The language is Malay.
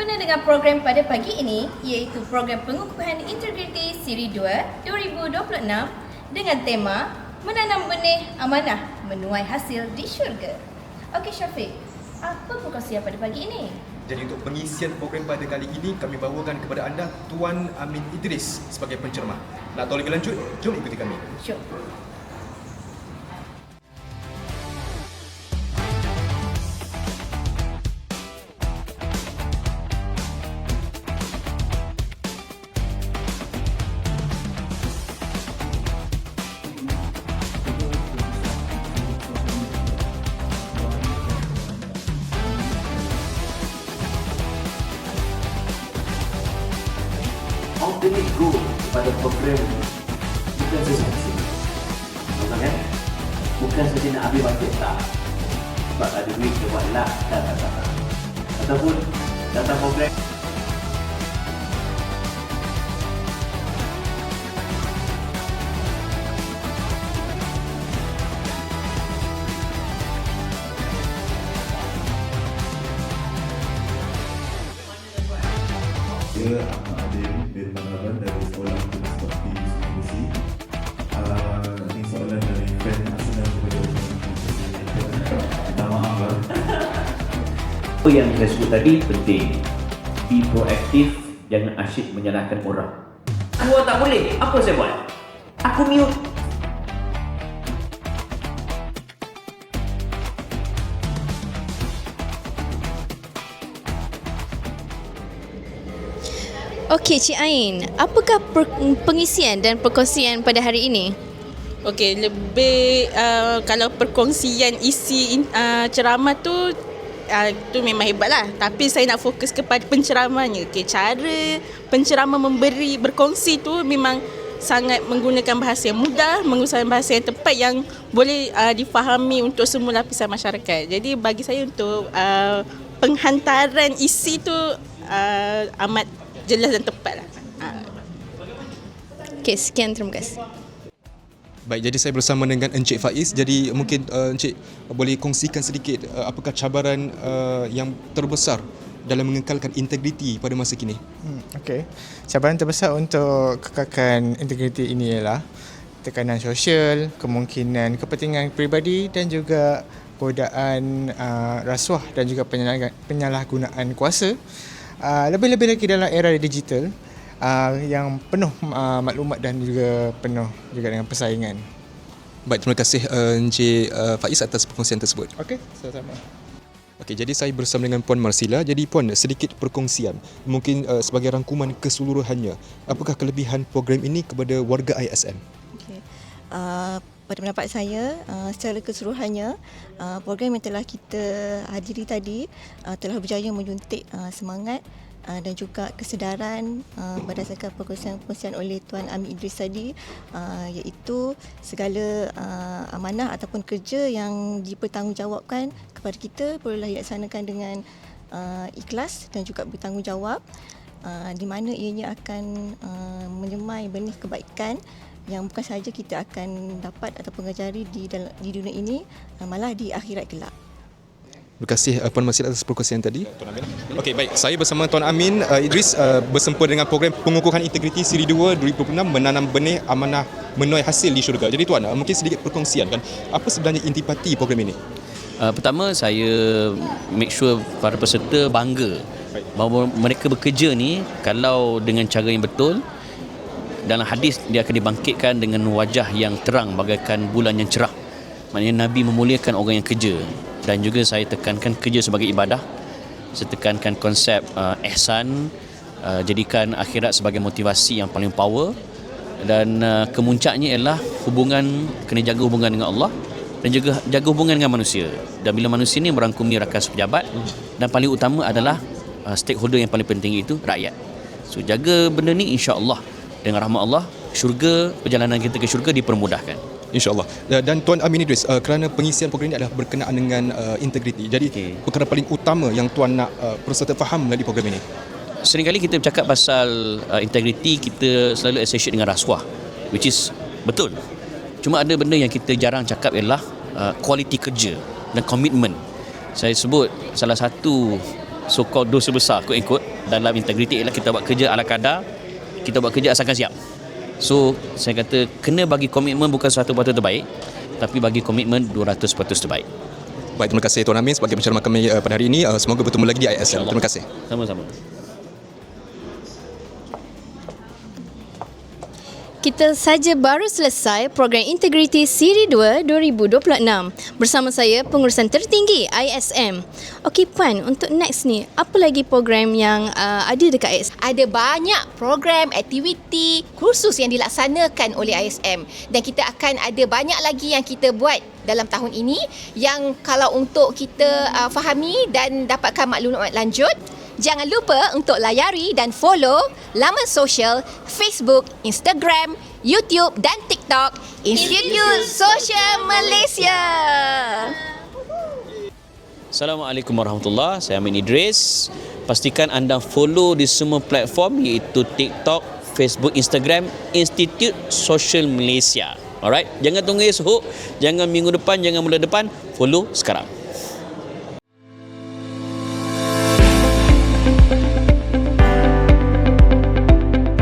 Sempena dengan program pada pagi ini, iaitu program pengukuhan integriti siri 2 2026 dengan tema Menanam Benih Amanah Menuai Hasil di Syurga. Okey Syafiq, apa perkongsian pada pagi ini? Jadi untuk pengisian program pada kali ini, kami bawakan kepada anda Tuan Amin Idris sebagai penceramah. Nak tahu lebih lanjut? Jom ikuti kami. Syuk. Ultimate goal pada program bukan sesuatu kan? Bukan saja nak ambil bajet tak, sebab ada duit dia buat lah tak. Ataupun datang program Saya Ahmad Adil bin Panglaban dari Sekolah Transportasi Sulawesi. Ini soalan dari fan Arsenal kepada minta maaf lah. apa yang saya sebut tadi penting. Be proaktif, jangan asyik menyalahkan orang. Keluar tak boleh, apa saya buat? Aku mute. Okey Cik Ain, apakah pengisian dan perkongsian pada hari ini? Okey, lebih kalau perkongsian isi ceramah tu memang hebat lah. Tapi saya nak fokus kepada penceramahnya. Okey, cara penceramah berkongsi tu memang sangat menggunakan bahasa yang mudah, menggunakan bahasa yang tepat yang boleh difahami untuk semua lapisan masyarakat. Jadi bagi saya untuk penghantaran isi tu amat jelas dan tepat lah. Okey, sekian, terima kasih. Baik, jadi saya bersama dengan Encik Faiz. Jadi mungkin Encik boleh kongsikan sedikit apakah cabaran yang terbesar dalam mengekalkan integriti pada masa kini? Okey. Cabaran terbesar untuk kekalkan integriti ini ialah tekanan sosial, kemungkinan kepentingan peribadi dan juga godaan rasuah dan juga penyalahgunaan kuasa. Lebih-lebih lagi dalam era digital yang penuh maklumat dan juga penuh juga dengan persaingan. Baik, terima kasih Encik Faiz atas perkongsian tersebut. Okey, sama-sama. Okey, jadi saya bersama dengan Puan Marsila. Jadi Puan, sedikit perkongsian mungkin sebagai rangkuman keseluruhannya. Apakah kelebihan program ini kepada warga ISM? Okay. Pada pendapat saya, secara keseluruhannya, program yang telah kita hadiri tadi telah berjaya menyuntik semangat dan juga kesedaran berdasarkan perkongsian oleh Tuan Amin Idris tadi, iaitu segala amanah ataupun kerja yang dipertanggungjawabkan kepada kita perlulah dilaksanakan dengan ikhlas dan juga bertanggungjawab, di mana ianya akan menyemai benih kebaikan yang bukan sahaja kita akan dapat atau pengajari di dunia ini, malah di akhirat kelak. Terima kasih Puan Marsila atas perkongsian tadi. Okey, baik. Saya bersama Tuan Amin Idris bersempena dengan program pengukuhan integriti siri 2 2026 Menanam Benih Amanah Menuai Hasil di Syurga. Jadi Tuan, mungkin sedikit perkongsian kan, apa sebenarnya intipati program ini? Pertama, saya make sure para peserta bangga bahawa mereka bekerja ni kalau dengan cara yang betul. Dalam hadis dia akan dibangkitkan dengan wajah yang terang bagaikan bulan yang cerah. Maknanya Nabi memuliakan orang yang kerja. Dan juga saya tekankan kerja sebagai ibadah. Saya tekankan konsep ihsan, jadikan akhirat sebagai motivasi yang paling power. Dan kemuncaknya ialah kena jaga hubungan dengan Allah dan juga jaga hubungan dengan manusia. Dan bila manusia ni merangkumi rakan sepejabat, dan paling utama adalah stakeholder yang paling penting itu rakyat. So jaga benda ni, insya-Allah dengan rahmat Allah, syurga, perjalanan kita ke syurga dipermudahkan. InsyaAllah. Dan Tuan Amin Idris, kerana pengisian program ini adalah berkenaan dengan integriti. Jadi perkara paling utama yang Tuan nak peserta faham melalui program ini? Seringkali kita bercakap pasal integriti, kita selalu associate dengan rasuah, which is betul. Cuma ada benda yang kita jarang cakap ialah kualiti kerja dan komitmen. Saya sebut salah satu so-called dosa besar ikut dalam integriti ialah kita buat kerja ala kadar, kita buat kerja asalkan siap. So saya kata kena bagi komitmen bukan 100% terbaik, tapi bagi komitmen 200% terbaik. Baik, terima kasih Tuan Amin sebagai penceramah kami pada hari ini. Semoga bertemu lagi di ISM. Terima kasih. Sama-sama. Kita saja baru selesai program Integriti Siri 2 2026 bersama saya pengurusan tertinggi ISM. Okey Puan, untuk next ni apa lagi program yang ada dekat ISM? Ada banyak program, aktiviti, kursus yang dilaksanakan oleh ISM dan kita akan ada banyak lagi yang kita buat dalam tahun ini yang kalau untuk kita fahami dan dapatkan maklumat lanjut, jangan lupa untuk layari dan follow laman sosial Facebook, Instagram, YouTube dan TikTok Institut Sosial Malaysia. Assalamualaikum warahmatullahi wabarakatuh. Saya Amin Idris. Pastikan anda follow di semua platform iaitu TikTok, Facebook, Instagram Institut Sosial Malaysia. Alright, jangan tunggu esok, jangan minggu depan, jangan bulan depan, follow sekarang.